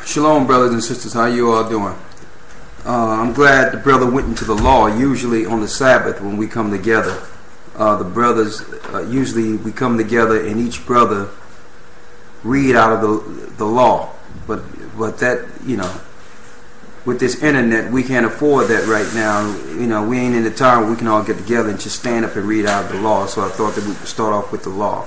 Shalom, brothers and sisters. How you all doing? I'm glad the brother went into the law. Usually on the Sabbath when we come together, the brothers, usually we come together and each brother read out of the law. But that, you know, with this internet, we can't afford that right now. You know, we ain't in the time where we can all get together and just stand up and read out of the law. So I thought that we could start off with the law.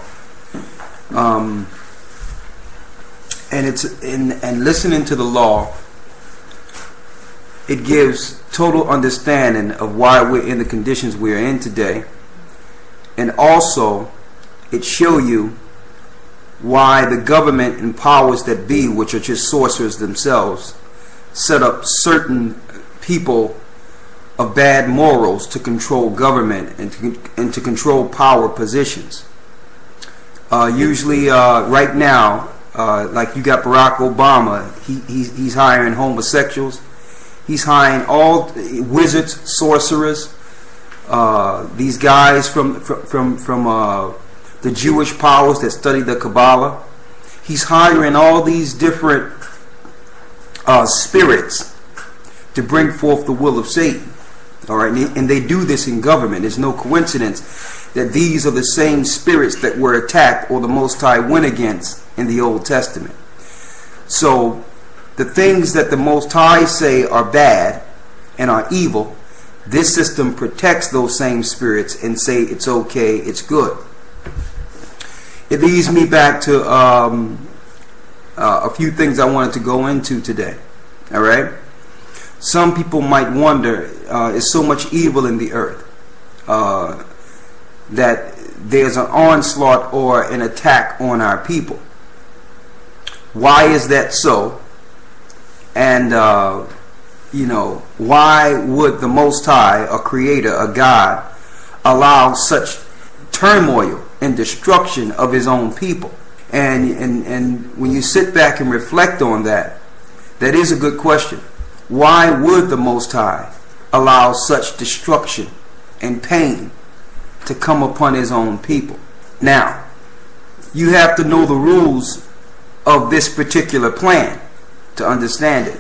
And listening to the law, it gives total understanding of why we're in the conditions we're in today, and also it show you why the government and powers that be, which are just sorcerers themselves, set up certain people of bad morals to control government and to control power positions. Usually right now, like you got Barack Obama, he's hiring homosexuals, he's hiring all wizards, sorcerers, these guys from the Jewish powers that study the Kabbalah. He's hiring all these different spirits to bring forth the will of Satan. All right, and they do this in government. There's no coincidence that these are the same spirits that were attacked or the Most High went against in the Old Testament. So the things that the Most High say are bad and are evil, this system protects those same spirits and say it's okay, it's good. It leads me back to a few things I wanted to go into today. All right. Some people might wonder, is so much evil in the earth that there's an onslaught or an attack on our people. Why is that so? And you know, why would the Most High, a creator, a God, allow such turmoil and destruction of his own people? And when you sit back and reflect on that, that is a good question. Why would the Most High allow such destruction and pain to come upon his own people? Now, you have to know the rules of this particular plan to understand it.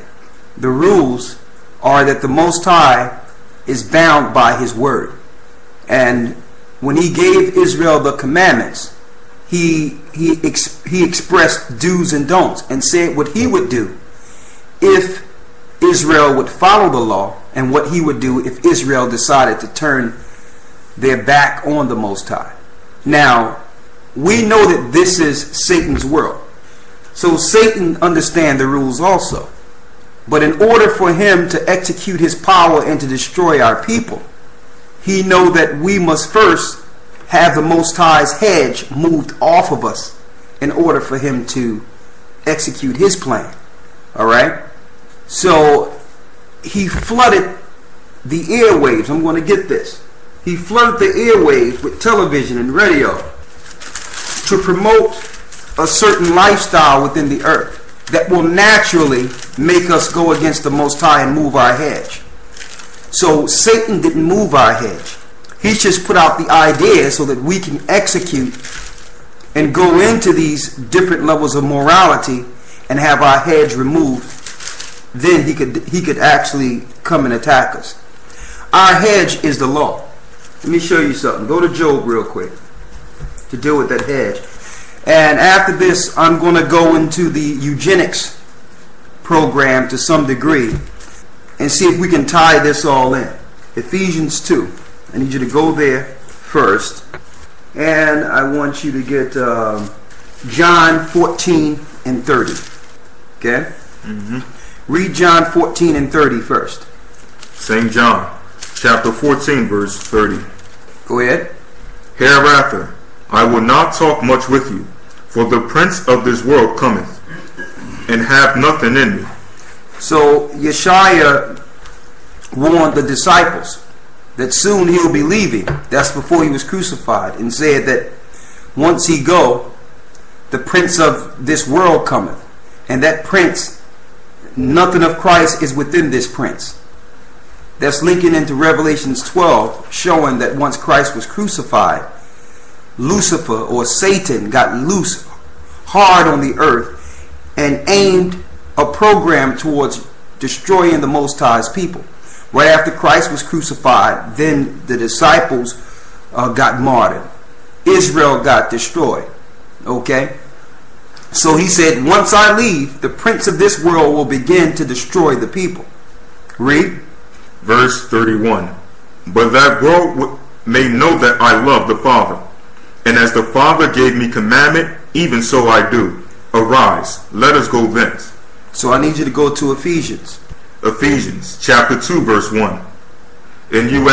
The rules are that the Most High is bound by his word. And when he gave Israel the commandments, he expressed do's and don'ts and said what he would do if Israel would follow the law, and what he would do if Israel decided to turn their back on the Most High. Now, we know that this is Satan's world. So Satan understands the rules also. But in order for him to execute his power and to destroy our people, he knows that we must first have the Most High's hedge moved off of us in order for him to execute his plan. All right? So he flooded the airwaves. I'm going to get this. He flooded the airwaves with television and radio to promote a certain lifestyle within the earth that will naturally make us go against the Most High and move our hedge. So Satan didn't move our hedge. He just put out the idea so that we can execute and go into these different levels of morality and have our hedge removed. Then he could actually come and attack us. Our hedge is the law. Let me show you something. Go to Job real quick to deal with that hedge. And after this, I'm going to go into the eugenics program to some degree and see if we can tie this all in. Ephesians 2. I need you to go there first. And I want you to get John 14 and 30. Okay? Mm-hmm. Read John 14 and 30 first. St. John, chapter 14, verse 30. Go ahead. Hereafter, I will not talk much with you, for the prince of this world cometh, and hath nothing in me. So Yeshua warned the disciples that soon he'll be leaving. That's before he was crucified, and said that once he go, the prince of this world cometh, and that prince, nothing of Christ is within this prince. That's linking into Revelations 12, showing that once Christ was crucified, Lucifer or Satan got loose hard on the earth and aimed a program towards destroying the Most High's people. Right after Christ was crucified, then the disciples got martyred. Israel got destroyed. Okay? So he said, once I leave, the prince of this world will begin to destroy the people. Read. Verse 31. But that world may know that I love the Father. And as the Father gave me commandment, even so I do. Arise, let us go thence. So I need you to go to Ephesians. Ephesians chapter 2 verse 1. And you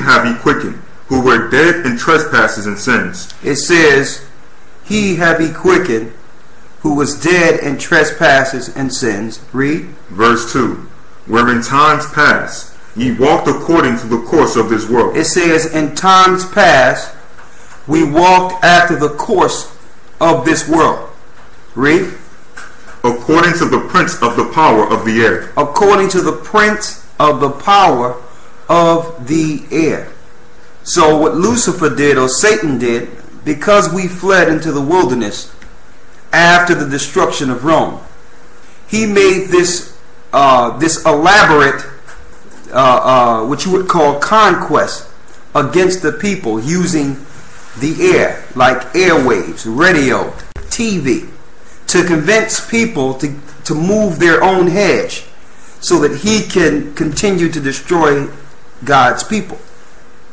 have he quickened, who were dead in trespasses and sins. It says, he have he quickened, who was dead in trespasses and sins. Read. Verse 2. Where in times past ye walked according to the course of this world. It says, in times past we walked after the course of this world. Read. According to the prince of the power of the air. According to the prince of the power of the air. So what Lucifer did, or Satan did, because we fled into the wilderness after the destruction of Rome, he made this elaborate, what you would call conquest against the people using the air, like airwaves, radio, TV, to convince people to move their own hedge so that he can continue to destroy God's people.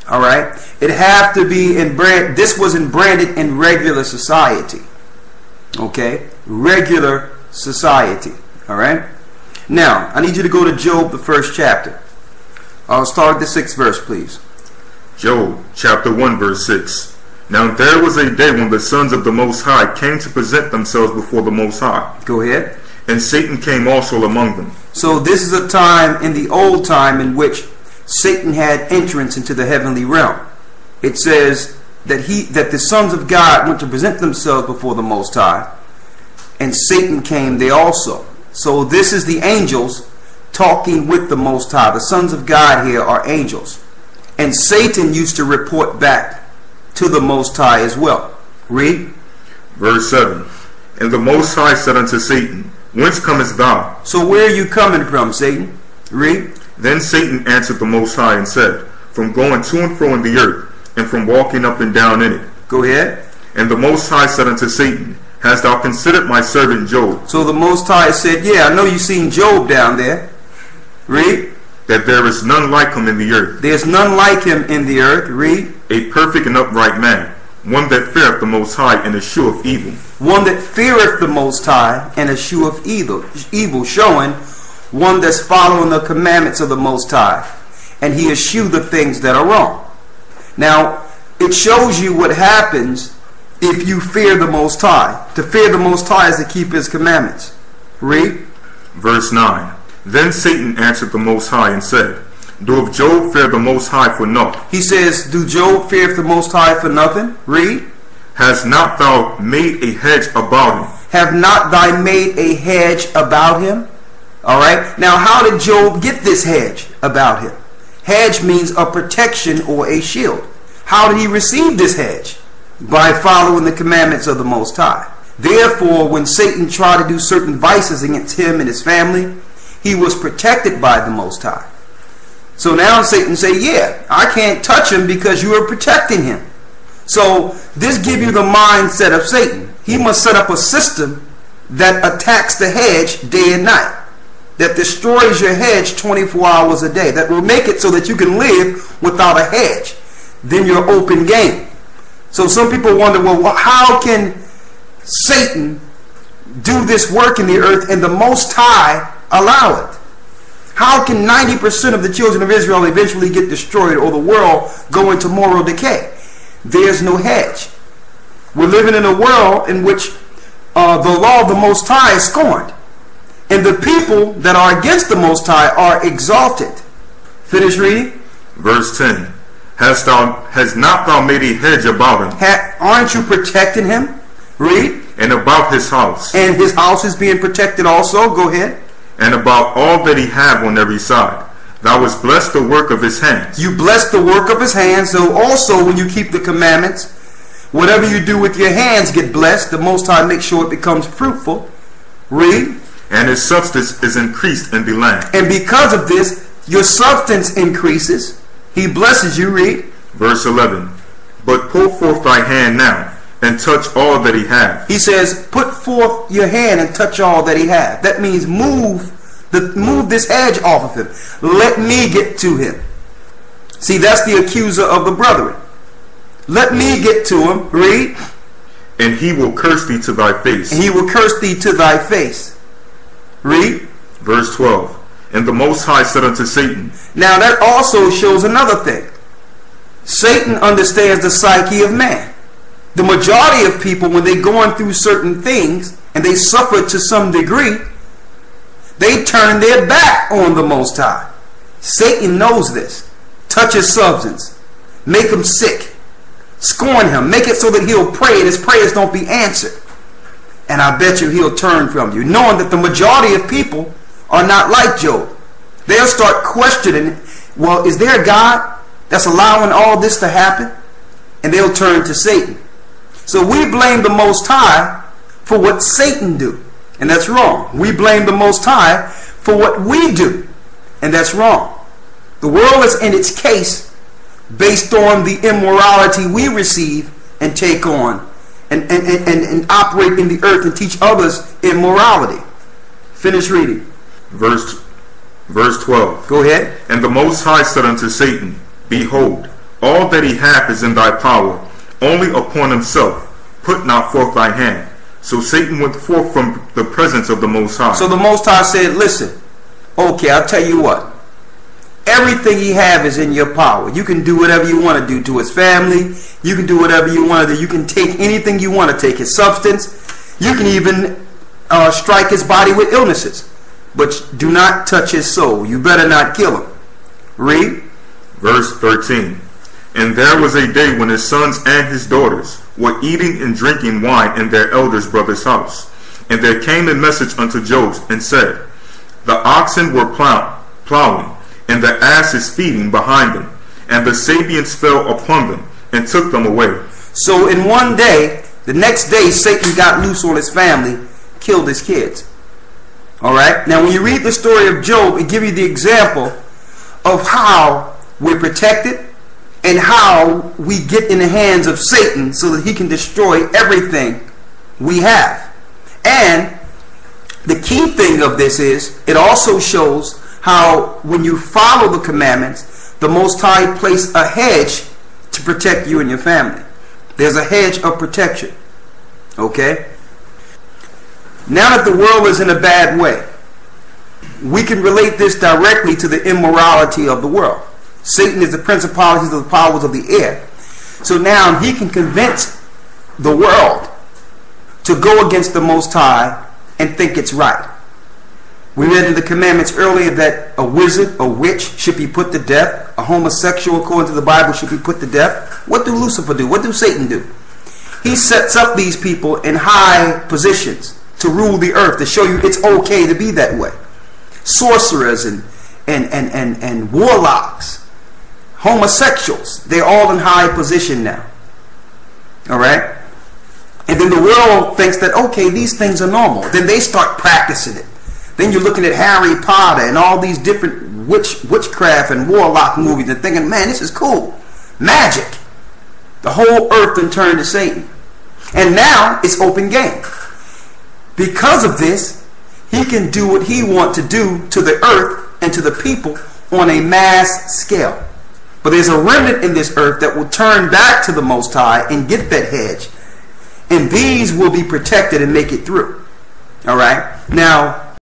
All right? It have to be this wasn't branded in regular society. Okay? Regular society. All right? Now, I need you to go to Job, the 1st chapter. I'll start at the 6th verse, please. Job chapter 1 verse 6. Now there was a day when the sons of the Most High came to present themselves before the Most High. Go ahead. And Satan came also among them. So this is a time in the old time in which Satan had entrance into the heavenly realm. It says that the sons of God went to present themselves before the Most High, and Satan came there also. So this is the angels talking with the Most High. The sons of God here are angels. And Satan used to report back to the Most High as well. Read. Verse 7. And the Most High said unto Satan, Whence comest thou? So where are you coming from, Satan? Read. Then Satan answered the Most High and said, From going to and fro in the earth, and from walking up and down in it. Go ahead. And the Most High said unto Satan, Hast thou considered my servant Job? So the Most High said, yeah, I know you've seen Job down there. Read. That there is none like him in the earth. There's none like him in the earth. Read. A perfect and upright man, one that feareth the Most High and escheweth evil. One that feareth the Most High and escheweth evil, showing one that's following the commandments of the Most High, and he eschew the things that are wrong. Now, it shows you what happens if you fear the Most High. To fear the Most High is to keep his commandments. Read. Verse 9. Then Satan answered the Most High and said, Doth Job fear the Most High for naught? He says, do Job fear the Most High for nothing? Read. Hast not thou made a hedge about him? Have not thou made a hedge about him? All right. Now, how did Job get this hedge about him? Hedge means a protection or a shield. How did he receive this hedge? By following the commandments of the Most High. Therefore, when Satan tried to do certain vices against him and his family, he was protected by the Most High. So now Satan say, yeah, I can't touch him because you are protecting him. So this gives you the mindset of Satan. He must set up a system that attacks the hedge day and night, that destroys your hedge 24 hours a day, that will make it so that you can live without a hedge. Then you're open game. So some people wonder, well, how can Satan do this work in the earth and the Most High allow it? How can 90% of the children of Israel eventually get destroyed or the world go into moral decay? There's no hedge. We're living in a world in which the law of the Most High is scorned, and the people that are against the Most High are exalted. Finish reading. Verse 10. Has not thou made a hedge about him? Aren't you protecting him? Read. And about his house. And his house is being protected also. Go ahead. And about all that he have on every side. Thou hast blessed the work of his hands. You bless the work of his hands. So also when you keep the commandments, whatever you do with your hands get blessed. The Most High makes sure it becomes fruitful. Read. and his substance is increased in the land. And because of this, your substance increases. He blesses you. Read. Verse 11. But pull forth thy hand now, and touch all that he hath. He says, put forth your hand and touch all that he hath. That means move this edge off of him. Let me get to him. See, that's the accuser of the brethren. Let me get to him. Read. And he will curse thee to thy face. And he will curse thee to thy face. Read. Verse 12. And the Most High said unto Satan. Now that also shows another thing. Satan understands the psyche of man. The majority of people, when they're going through certain things and they suffer to some degree, they turn their back on the Most High. Satan knows this. Touch his substance. Make him sick. Scorn him. Make it so that he'll pray and his prayers don't be answered. And I bet you he'll turn from you, knowing that the majority of people are not like Job. They'll start questioning, well, is there a God that's allowing all this to happen? And they'll turn to Satan. So we blame the Most High for what Satan do. And that's wrong. We blame the Most High for what we do. And that's wrong. The world is in its case based on the immorality we receive and take on and operate in the earth and teach others immorality. Finish reading. Verse 12. Go ahead. And the Most High said unto Satan, Behold, all that he hath is in thy power, only upon himself put not forth thy hand. So Satan went forth from the presence of the Most High. So the Most High said, listen, okay, I'll tell you what. Everything he have is in your power. You can do whatever you want to do to his family. You can do whatever you want to do. You can take anything you want to take, his substance. You can even strike his body with illnesses. But do not touch his soul. You better not kill him. Read. Verse 13. And there was a day when his sons and his daughters were eating and drinking wine in their eldest brother's house. And there came a message unto Job and said, The oxen were plowing, and the asses feeding behind them, and the Sabians fell upon them and took them away. So in one day, the next day, Satan got loose on his family, killed his kids. Alright? Now when you read the story of Job, it gives you the example of how we're protected and how we get in the hands of Satan so that he can destroy everything we have. And the key thing of this is, it also shows how when you follow the commandments, the Most High placed a hedge to protect you and your family. There's a hedge of protection. Okay? Now that the world is in a bad way, we can relate this directly to the immorality of the world. Satan is the principalities of the powers of the air. So now he can convince the world to go against the Most High and think it's right. We read in the commandments earlier that a wizard, a witch should be put to death. A homosexual, according to the Bible, should be put to death. What do Lucifer do? What do Satan do? He sets up these people in high positions to rule the earth, to show you it's okay to be that way. Sorcerers and warlocks, homosexuals, they're all in high position now. Alright? And then the world thinks that, okay, these things are normal. Then they start practicing it. Then you're looking at Harry Potter and all these different witchcraft and warlock movies and thinking, man, this is cool. Magic. The whole earth then turned to Satan. And now it's open game. Because of this, he can do what he wants to do to the earth and to the people on a mass scale. But there's a remnant in this earth that will turn back to the Most High and get that hedge. And these will be protected and make it through. Alright? Now,